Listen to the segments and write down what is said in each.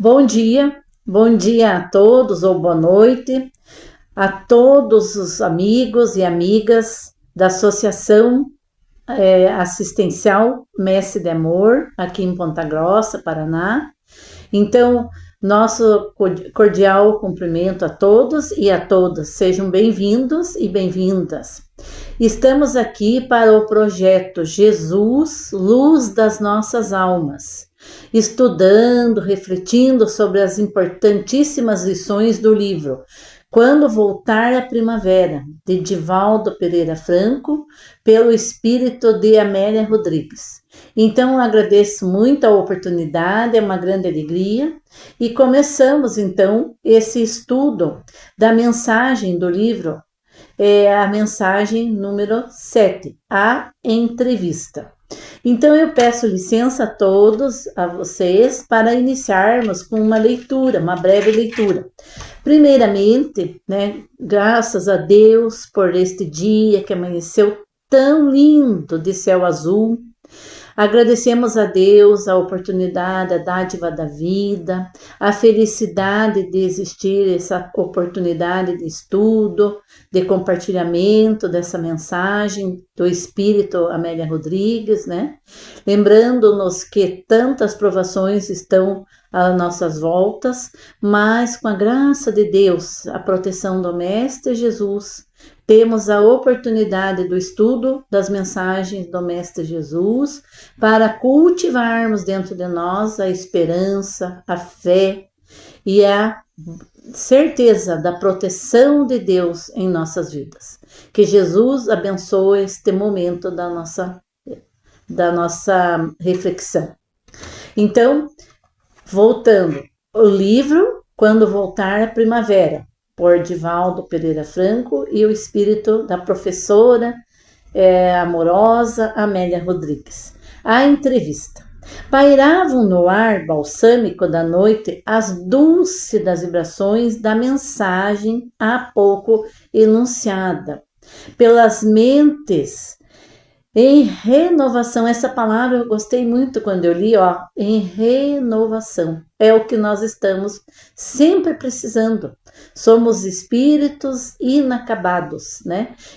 Bom dia a todos ou boa noite a todos os amigos e amigas da Associação Assistencial Mestre de Amor, aqui em Ponta Grossa, Paraná. Então, nosso cordial cumprimento a todos e a todas. Sejam bem-vindos e bem-vindas. Estamos aqui para o projeto Jesus, Luz das Nossas Almas, estudando, refletindo sobre as importantíssimas lições do livro Quando Voltar a Primavera, de Divaldo Pereira Franco, pelo espírito de Amélia Rodrigues. Então, agradeço muito a oportunidade, é uma grande alegria, e começamos então esse estudo da mensagem do livro, a mensagem número 7, a entrevista. Então eu peço licença a todos, a vocês, para iniciarmos com uma leitura, uma breve leitura. Primeiramente, graças a Deus por este dia que amanheceu tão lindo de céu azul. Agradecemos a Deus a oportunidade, a dádiva da vida, a felicidade de existir essa oportunidade de estudo, de compartilhamento dessa mensagem do Espírito Amélia Rodrigues, Lembrando-nos que tantas provações estão às nossas voltas, mas com a graça de Deus, a proteção do Mestre Jesus, temos a oportunidade do estudo das mensagens do Mestre Jesus para cultivarmos dentro de nós a esperança, a fé e a certeza da proteção de Deus em nossas vidas. Que Jesus abençoe este momento da nossa reflexão. Então, voltando, o livro Quando Voltar a Primavera, por Divaldo Pereira Franco e o espírito da professora amorosa Amélia Rodrigues. A entrevista. Pairavam no ar balsâmico da noite as dúlcidas vibrações da mensagem há pouco enunciada pelas mentes em renovação. Essa palavra eu gostei muito quando eu li, em renovação. É o que nós estamos sempre precisando. Somos espíritos inacabados,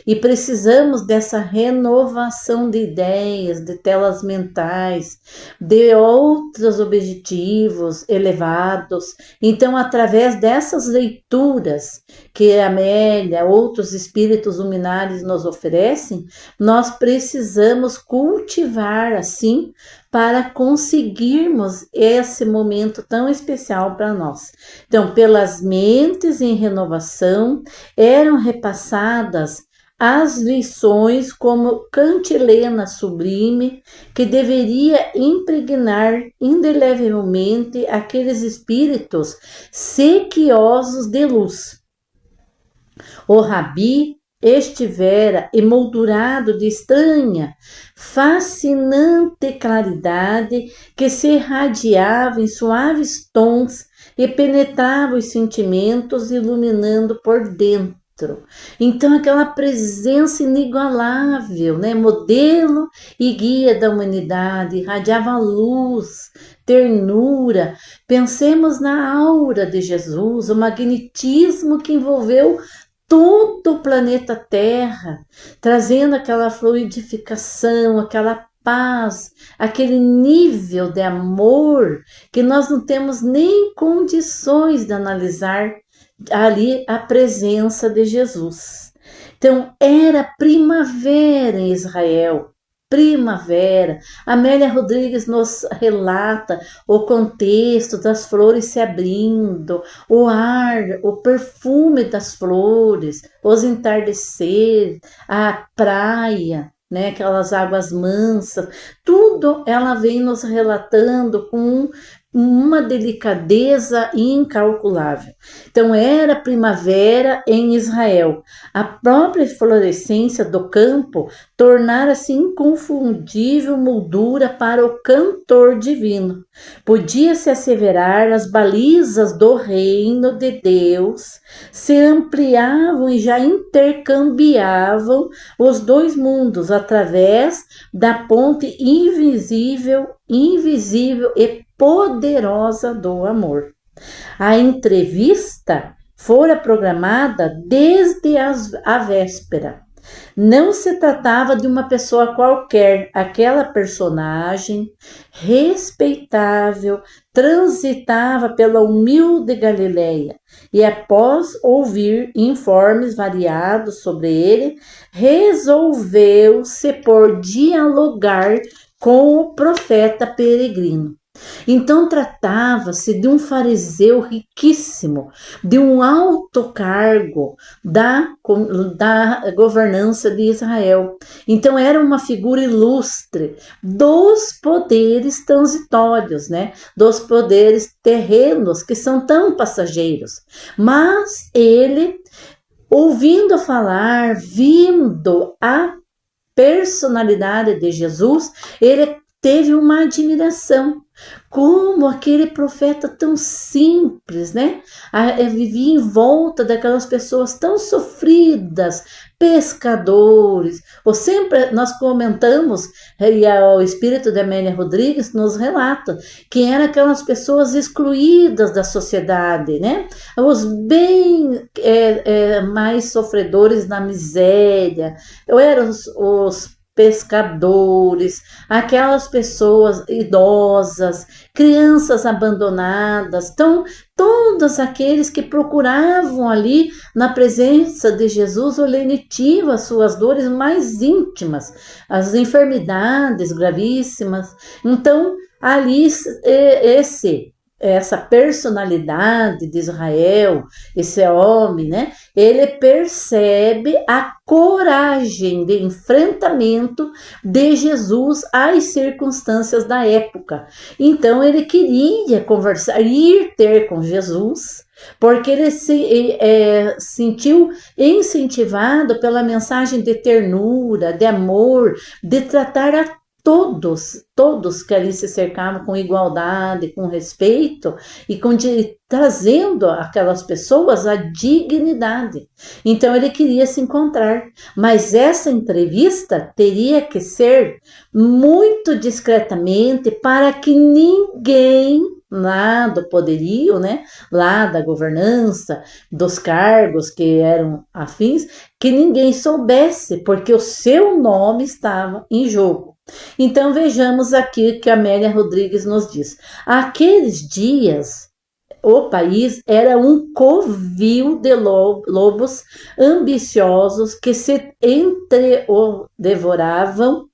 E precisamos dessa renovação de ideias, de telas mentais, de outros objetivos elevados. Então, através dessas leituras que a Amélia, outros espíritos luminares nos oferecem, nós precisamos cultivar assim para conseguirmos esse momento tão especial para nós. Então, pelas mentes em renovação, eram repassadas as lições como cantilena sublime que deveria impregnar indelevelmente aqueles espíritos sequiosos de luz. O Rabi estivera emoldurado de estranha, fascinante claridade que se irradiava em suaves tons e penetrava os sentimentos, iluminando por dentro. Então, aquela presença inigualável, modelo e guia da humanidade, irradiava luz, ternura. Pensemos na aura de Jesus, o magnetismo que envolveu todo o planeta Terra, trazendo aquela fluidificação, aquela paz, aquele nível de amor que nós não temos nem condições de analisar ali a presença de Jesus. Então, era primavera em Israel. Primavera. Amélia Rodrigues nos relata o contexto das flores se abrindo, o ar, o perfume das flores, os entardeceres, a praia, aquelas águas mansas, tudo ela vem nos relatando com uma delicadeza incalculável. Então, era primavera em Israel. A própria florescência do campo tornara-se inconfundível moldura para o cantor divino. Podia-se asseverar as balizas do reino de Deus se ampliavam e já intercambiavam os dois mundos através da ponte invisível e poderosa do amor. A entrevista fora programada desde a véspera. Não se tratava de uma pessoa qualquer, aquela personagem respeitável transitava pela humilde Galileia e, após ouvir informes variados sobre ele, resolveu-se por dialogar com o profeta peregrino. Então tratava-se de um fariseu riquíssimo, de um alto cargo da governança de Israel. Então era uma figura ilustre dos poderes transitórios, né? Dos poderes terrenos que são tão passageiros. Mas ele, ouvindo falar, vindo a personalidade de Jesus, ele teve uma admiração. Como aquele profeta tão simples, né? Vivia em volta daquelas pessoas tão sofridas, pescadores. Ou sempre nós comentamos, e o espírito de Amélia Rodrigues nos relata, que eram aquelas pessoas excluídas da sociedade, né? Os bem mais sofredores da miséria, ou eram os pescadores, aquelas pessoas idosas, crianças abandonadas, então todos aqueles que procuravam ali na presença de Jesus o lenitivo às suas dores mais íntimas, as enfermidades gravíssimas. Então ali essa personalidade de Israel, esse homem, né? Ele percebe a coragem de enfrentamento de Jesus às circunstâncias da época. Então ele queria conversar, ir ter com Jesus, porque ele se sentiu incentivado pela mensagem de ternura, de amor, de tratar a todos que ali se cercavam com igualdade, com respeito e trazendo aquelas pessoas a dignidade. Então ele queria se encontrar, mas essa entrevista teria que ser muito discretamente para que ninguém lá do poderio, né, lá da governança, dos cargos que eram afins, que ninguém soubesse, porque o seu nome estava em jogo. Então vejamos aqui que a Amélia Rodrigues nos diz. Aqueles dias o país era um covil de lobos ambiciosos que se devoravam,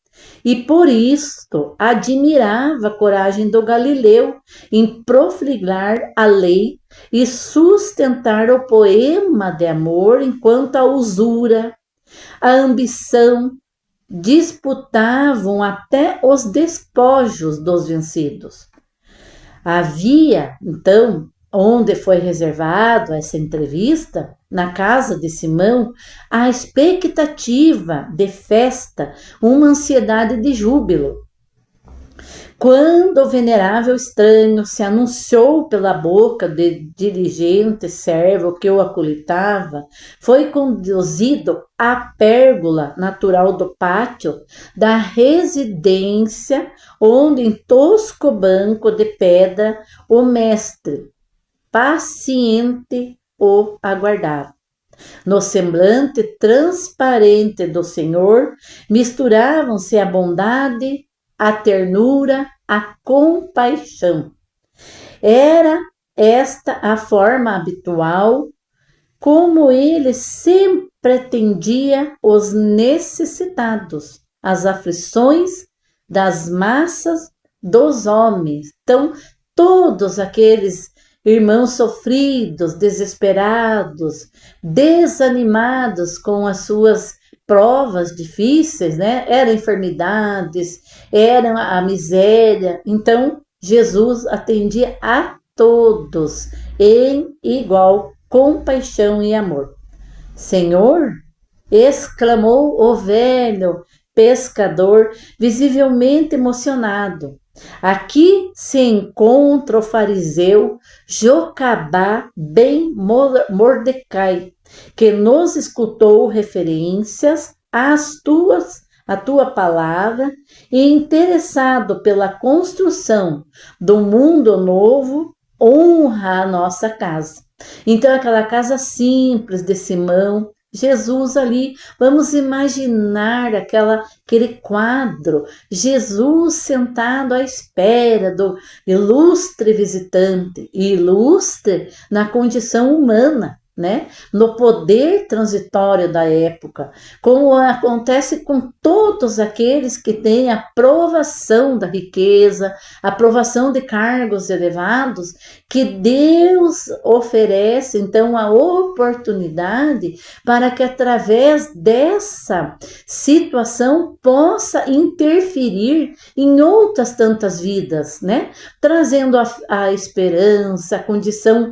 e por isto admirava a coragem do Galileu em profligar a lei e sustentar o poema de amor, enquanto a usura, a ambição disputavam até os despojos dos vencidos. Havia, então, onde foi reservado essa entrevista, na casa de Simão, a expectativa de festa, uma ansiedade de júbilo. Quando o venerável estranho se anunciou pela boca de diligente servo que o acolitava, foi conduzido à pérgola natural do pátio da residência, onde em tosco banco de pedra o mestre, paciente, o aguardava. No semblante transparente do Senhor misturavam-se a bondade, a ternura, a compaixão. Era esta a forma habitual como ele sempre atendia os necessitados, as aflições das massas dos homens. Então, todos aqueles irmãos sofridos, desesperados, desanimados com as suas provas difíceis, né? Eram enfermidades, era a miséria. Então, Jesus atendia a todos em igual compaixão e amor. Senhor, exclamou o velho pescador, visivelmente emocionado. Aqui se encontra o fariseu Jocabá ben Mordecai, que nos escutou referências à tua palavra e interessado pela construção do mundo novo honra a nossa casa. Então, aquela casa simples de Simão, Jesus ali, vamos imaginar aquele quadro, Jesus sentado à espera do ilustre visitante, ilustre na condição humana, né? No poder transitório da época, como acontece com todos aqueles que têm a aprovação da riqueza, aprovação de cargos elevados, que Deus oferece então a oportunidade para que através dessa situação possa interferir em outras tantas vidas, né? Trazendo a esperança, a condição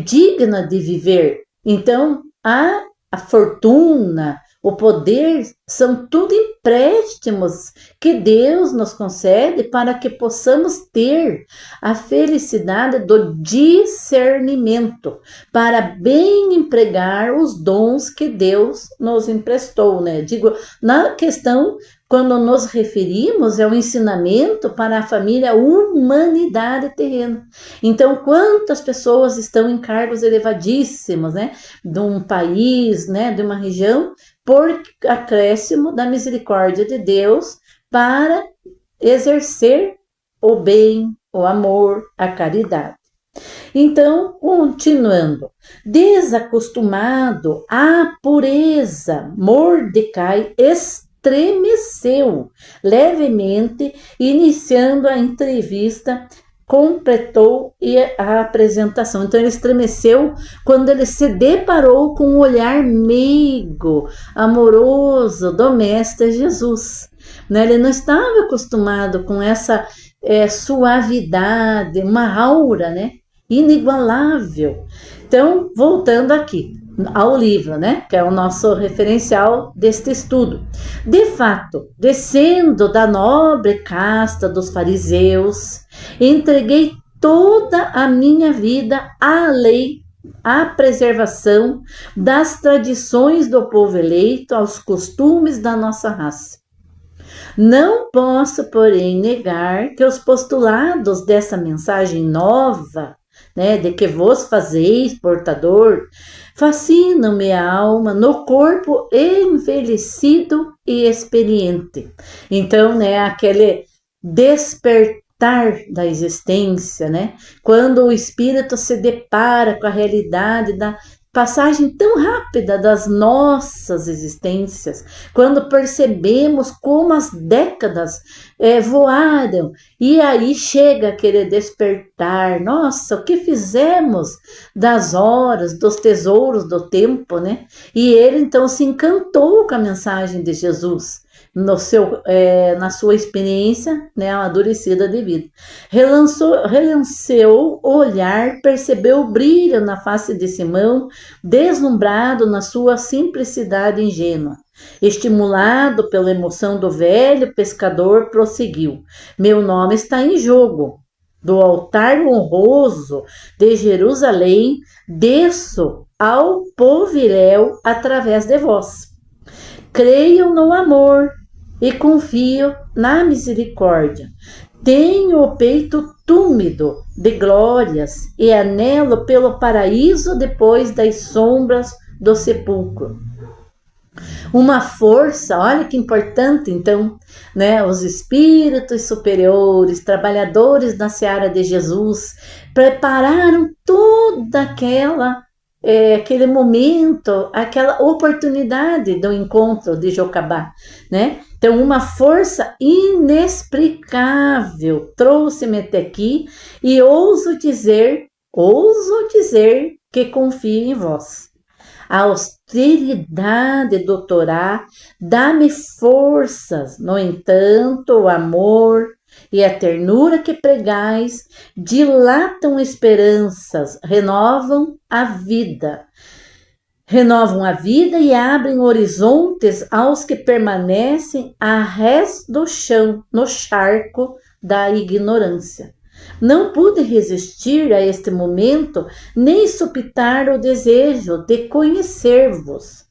digna de viver. Então, a fortuna, o poder, são tudo empréstimos que Deus nos concede para que possamos ter a felicidade do discernimento, para bem empregar os dons que Deus nos emprestou, né? Digo, na questão, quando nos referimos, é o ensinamento para a família humanidade terrena. Então, quantas pessoas estão em cargos elevadíssimos, né? De um país, né? De uma região, por acréscimo da misericórdia de Deus para exercer o bem, o amor, a caridade. Então, continuando, desacostumado à pureza, Mordecai estremeceu levemente, iniciando a entrevista, completou a apresentação. Então ele estremeceu quando ele se deparou com um olhar meigo, amoroso do Mestre Jesus. Ele não estava acostumado com essa suavidade, uma aura, né? Inigualável. Então, voltando aqui ao livro, né, que é o nosso referencial deste estudo. De fato, descendo da nobre casta dos fariseus, entreguei toda a minha vida à lei, à preservação das tradições do povo eleito, aos costumes da nossa raça. Não posso, porém, negar que os postulados dessa mensagem nova, né, de que vos fazeis portador, fascinam-me a alma no corpo envelhecido e experiente. Então, né, aquele despertar da existência, né, quando o espírito se depara com a realidade da passagem tão rápida das nossas existências, quando percebemos como as décadas voaram, e aí chega aquele despertar, nossa, o que fizemos das horas, dos tesouros do tempo, né? E ele então se encantou com a mensagem de Jesus, na sua experiência, né, amadurecida de vida. Relanceou o olhar, percebeu o brilho na face de Simão, deslumbrado na sua simplicidade ingênua. Estimulado pela emoção do velho pescador, prosseguiu: meu nome está em jogo. Do altar honroso de Jerusalém, desço ao poviléu através de vós. Creio no amor e confio na misericórdia. Tenho o peito túmido de glórias e anelo pelo paraíso depois das sombras do sepulcro. Uma força, olha que importante então, né? Os espíritos superiores, trabalhadores da seara de Jesus, prepararam toda aquele momento, aquela oportunidade do encontro de Jocabá, né? Então, uma força inexplicável trouxe-me até aqui e ouso dizer que confio em vós. A austeridade do Torá dá-me forças, no entanto, o amor e a ternura que pregais dilatam esperanças, renovam a vida e abrem horizontes aos que permanecem a rés do chão, no charco da ignorância. Não pude resistir a este momento, nem supitar o desejo de conhecer-vos.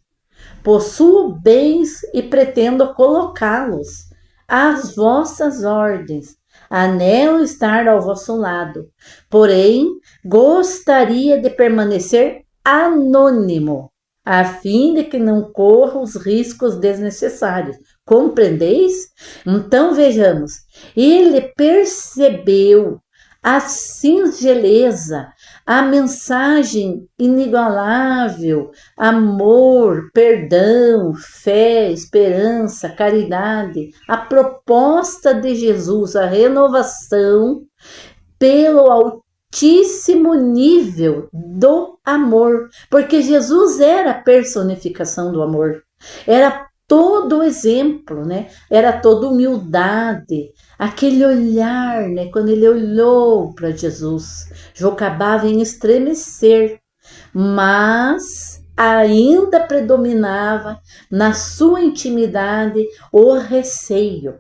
Possuo bens e pretendo colocá-los às vossas ordens, Anelo estar ao vosso lado, porém gostaria de permanecer anônimo, a fim de que não corra os riscos desnecessários. Compreendeis? Então vejamos, ele percebeu a singeleza, a mensagem inigualável, amor, perdão, fé, esperança, caridade, a proposta de Jesus, a renovação pelo altíssimo nível do amor, porque Jesus era a personificação do amor, era todo o exemplo, né? Era toda humildade, aquele olhar, né? Quando ele olhou para Jesus, já acabava em estremecer, mas ainda predominava na sua intimidade o receio,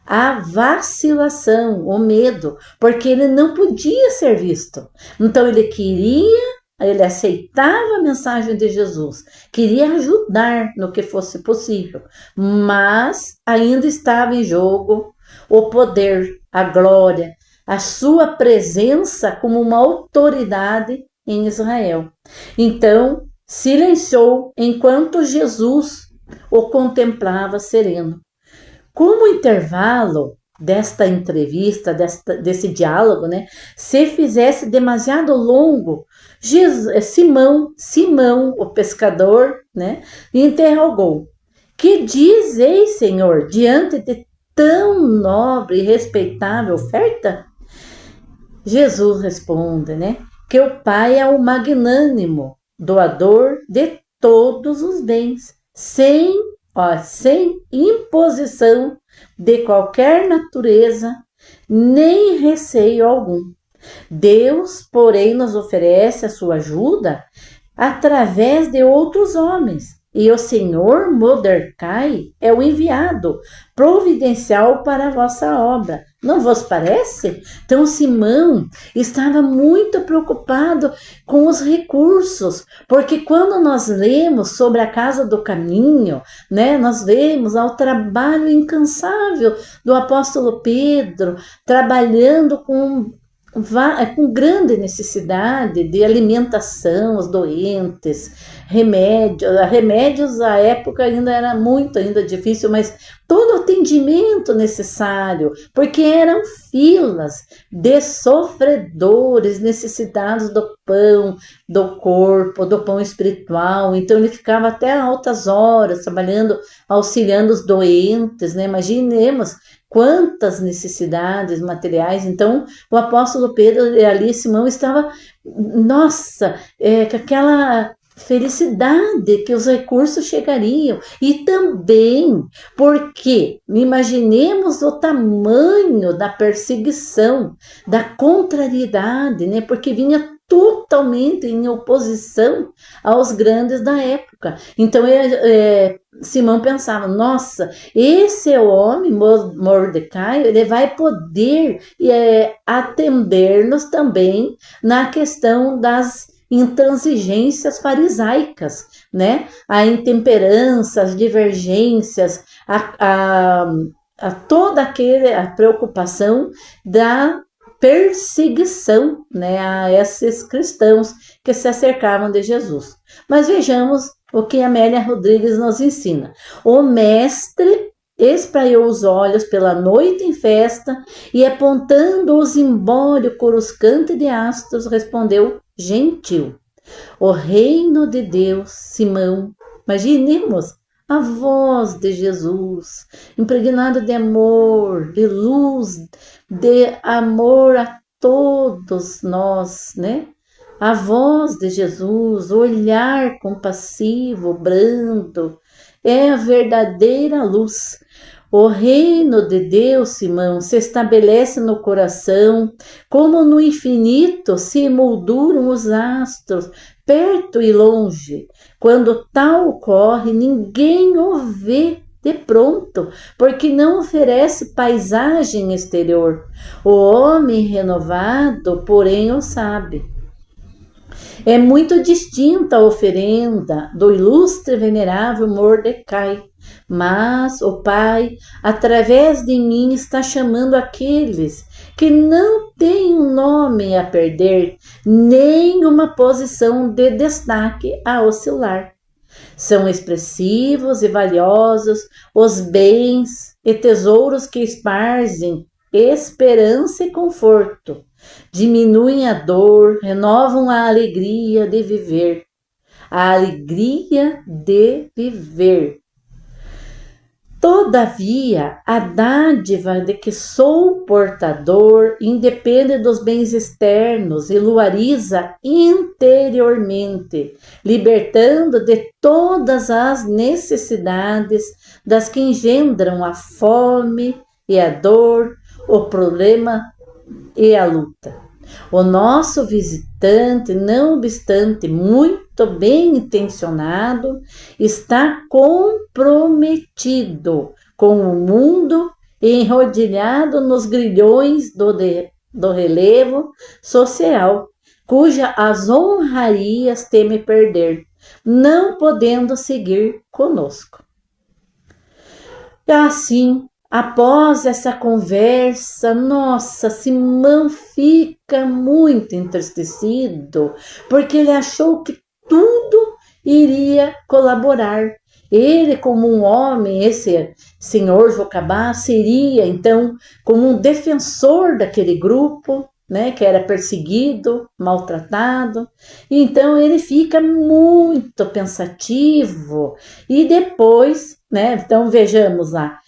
a vacilação, o medo, porque ele não podia ser visto. Então ele aceitava a mensagem de Jesus, queria ajudar no que fosse possível, mas ainda estava em jogo o poder, a glória, a sua presença como uma autoridade em Israel. Então, silenciou enquanto Jesus o contemplava sereno. Como intervalo desta entrevista, desse diálogo, né, se fizesse demasiado longo, Simão, o pescador, né, interrogou: que dizeis, Senhor, diante de tão nobre e respeitável oferta? Jesus responde, né, que o Pai é o magnânimo, doador de todos os bens, sem imposição de qualquer natureza, nem receio algum. Deus, porém, nos oferece a sua ajuda através de outros homens, e o senhor Mordecai é o enviado providencial para a vossa obra. Não vos parece? Então Simão estava muito preocupado com os recursos, porque quando nós lemos sobre a casa do caminho, né, nós vemos ao trabalho incansável do apóstolo Pedro, trabalhando com grande necessidade de alimentação, os doentes, remédios à época ainda era ainda difícil, mas todo o atendimento necessário, porque eram filas de sofredores necessitados do pão, do corpo, do pão espiritual. Então ele ficava até altas horas trabalhando, auxiliando os doentes, né? Imaginemos quantas necessidades materiais. Então o apóstolo Pedro ali, Simão, estava, nossa, com aquela felicidade que os recursos chegariam, e também porque imaginemos o tamanho da perseguição, da contrariedade, né? Porque vinha totalmente em oposição aos grandes da época. Então Simão pensava: nossa, esse é o homem, Mordecai, ele vai poder atender-nos também na questão das intransigências farisaicas, né? A intemperança, as divergências, a toda a preocupação da perseguição, né, a esses cristãos que se acercavam de Jesus. Mas vejamos o que Amélia Rodrigues nos ensina. O mestre espraiou os olhos pela noite em festa e, apontando-os embora coruscante de astros, respondeu: gentil, o reino de Deus, Simão. Imaginemos a voz de Jesus, impregnada de amor, de luz, de amor a todos nós, né? A voz de Jesus, o olhar compassivo, brando, é a verdadeira luz. O reino de Deus, Simão, se estabelece no coração, como no infinito se emolduram os astros, perto e longe. Quando tal ocorre, ninguém o vê de pronto, porque não oferece paisagem exterior. O homem renovado, porém, o sabe. É muito distinta a oferenda do ilustre e venerável Mordecai, mas o Pai, através de mim, está chamando aqueles que não têm um nome a perder, nem uma posição de destaque a oscilar. São expressivos e valiosos os bens e tesouros que esparzem esperança e conforto, diminuem a dor, renovam a alegria de viver. A alegria de viver. Todavia, a dádiva de que sou portador independe dos bens externos e luariza interiormente, libertando de todas as necessidades das que engendram a fome e a dor, o problema e a luta. O nosso visitante, não obstante muito bem intencionado, está comprometido com o mundo e enrodilhado nos grilhões do relevo social, cuja as honrarias teme perder, não podendo seguir conosco. E assim, após essa conversa, nossa, Simão fica muito entristecido, porque ele achou que tudo iria colaborar. Ele, como um homem, esse senhor Jocabá, seria então como um defensor daquele grupo, né, que era perseguido, maltratado. Então ele fica muito pensativo e depois, né, então vejamos lá,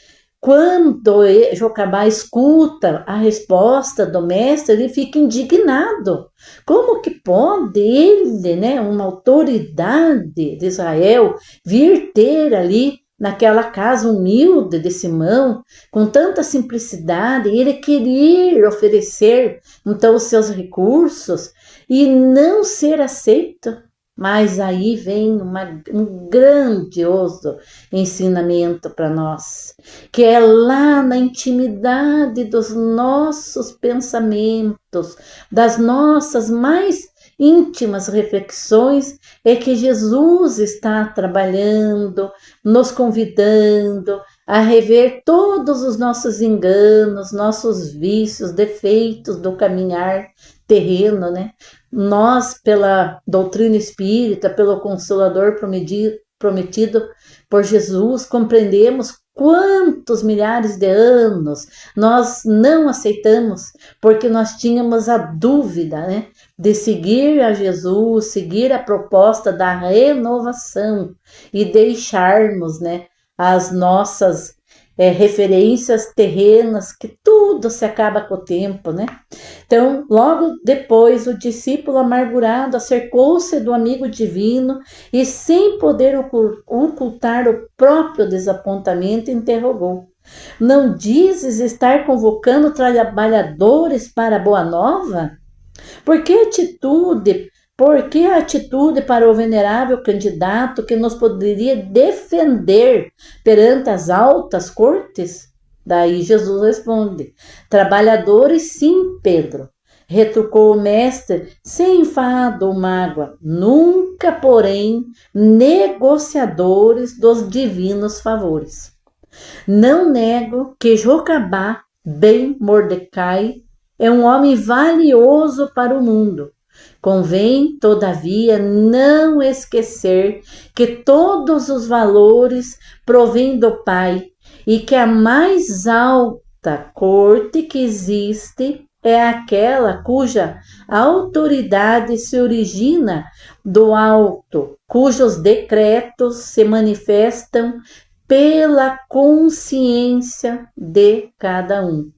quando Jocabá escuta a resposta do mestre, ele fica indignado. Como que pode ele, né, uma autoridade de Israel, vir ter ali naquela casa humilde de Simão, com tanta simplicidade, e ele querer oferecer então os seus recursos e não ser aceito? Mas aí vem um grandioso ensinamento para nós, que é lá na intimidade dos nossos pensamentos, das nossas mais íntimas reflexões, é que Jesus está trabalhando, nos convidando a rever todos os nossos enganos, nossos vícios, defeitos do caminhar terreno, né? Nós, pela doutrina espírita, pelo Consolador prometido por Jesus, compreendemos quantos milhares de anos nós não aceitamos, porque nós tínhamos a dúvida, né, de seguir a Jesus, seguir a proposta da renovação e deixarmos, né, as nossas referências terrenas, que tudo se acaba com o tempo, né? Então, logo depois, o discípulo amargurado acercou-se do amigo divino e, sem poder ocultar o próprio desapontamento, interrogou: não dizes estar convocando trabalhadores para a boa nova? Por que a atitude para o venerável candidato que nos poderia defender perante as altas cortes? Daí Jesus responde: trabalhadores, sim, Pedro, retrucou o mestre sem enfado ou mágoa, nunca, porém, negociadores dos divinos favores. Não nego que Jocabá, ben Mordecai, é um homem valioso para o mundo. Convém, todavia, não esquecer que todos os valores provêm do Pai e que a mais alta corte que existe é aquela cuja autoridade se origina do alto, cujos decretos se manifestam pela consciência de cada um.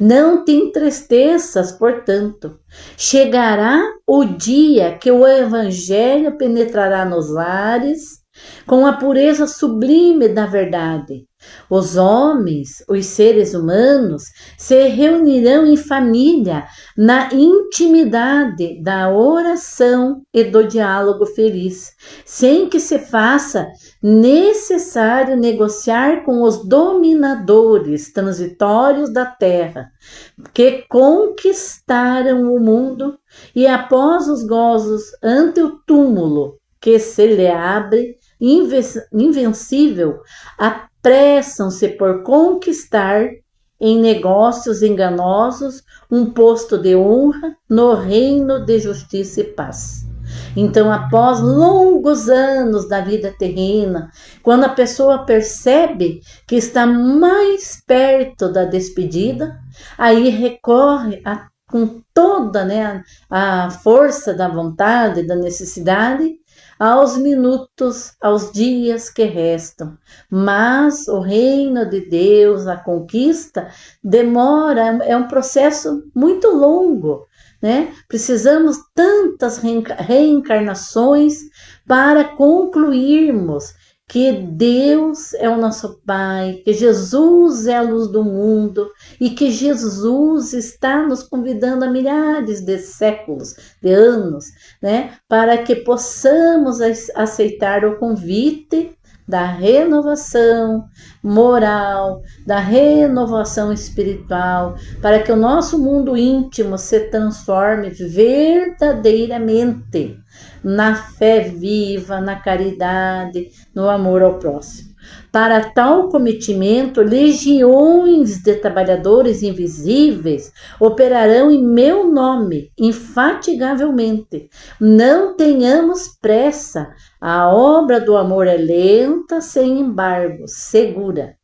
Não te entristeças, portanto. Chegará o dia que o Evangelho penetrará nos lares com a pureza sublime da verdade, Os homens, os seres humanos, se reunirão em família na intimidade da oração e do diálogo feliz, sem que se faça necessário negociar com os dominadores transitórios da terra, que conquistaram o mundo e após os gozos ante o túmulo que se lhe abre, invencível, apressam-se por conquistar em negócios enganosos um posto de honra no reino de justiça e paz. Então, após longos anos da vida terrena, quando a pessoa percebe que está mais perto da despedida, aí recorre com toda, né, a força da vontade, da necessidade, aos minutos, aos dias que restam. Mas o reino de Deus, a conquista, demora, é um processo muito longo, né? Precisamos tantas reencarnações para concluirmos que Deus é o nosso Pai, que Jesus é a luz do mundo e que Jesus está nos convidando há milhares de séculos, de anos, né, para que possamos aceitar o convite da renovação moral, da renovação espiritual, para que o nosso mundo íntimo se transforme verdadeiramente na fé viva, na caridade, no amor ao próximo. Para tal cometimento, legiões de trabalhadores invisíveis operarão em meu nome, infatigavelmente. Não tenhamos pressa. A obra do amor é lenta, sem embargo, segura.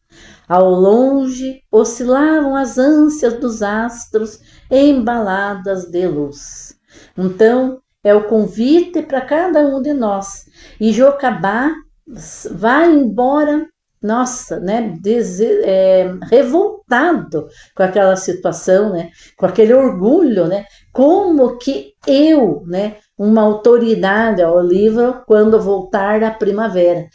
Ao longe oscilavam as ânsias dos astros embaladas de luz. Então, é o convite para cada um de nós. E Jocabá vai embora, nossa, né, revoltado com aquela situação, né, com aquele orgulho, né, como que eu, né, uma autoridade ao livro, quando voltar da primavera.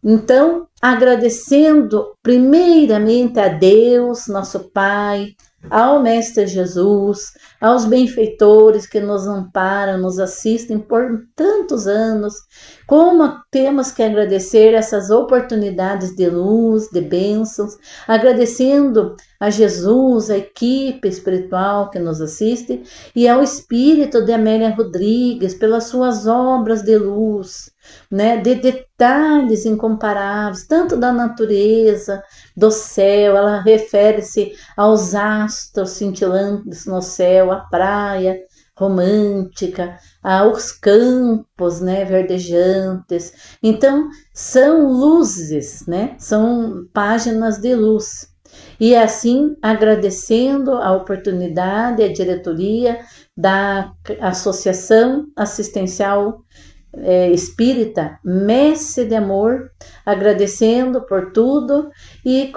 Então, agradecendo primeiramente a Deus, nosso Pai, ao Mestre Jesus, aos benfeitores que nos amparam, nos assistem por tantos anos, como temos que agradecer essas oportunidades de luz, de bênçãos, agradecendo a Jesus, a equipe espiritual que nos assiste e ao espírito de Amélia Rodrigues pelas suas obras de luz, né, de detalhes incomparáveis, tanto da natureza, do céu, ela refere-se aos astros cintilantes no céu, à praia romântica, aos campos, né, verdejantes. Então, são luzes, né, são páginas de luz. E assim, agradecendo a oportunidade, a diretoria da Associação Assistencial Espírita Messe de Amor, agradecendo por tudo e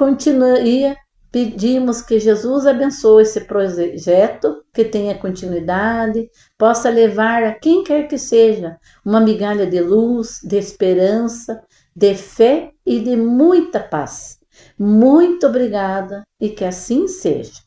pedimos que Jesus abençoe esse projeto, que tenha continuidade, possa levar a quem quer que seja uma migalha de luz, de esperança, de fé e de muita paz. Muito obrigada e que assim seja.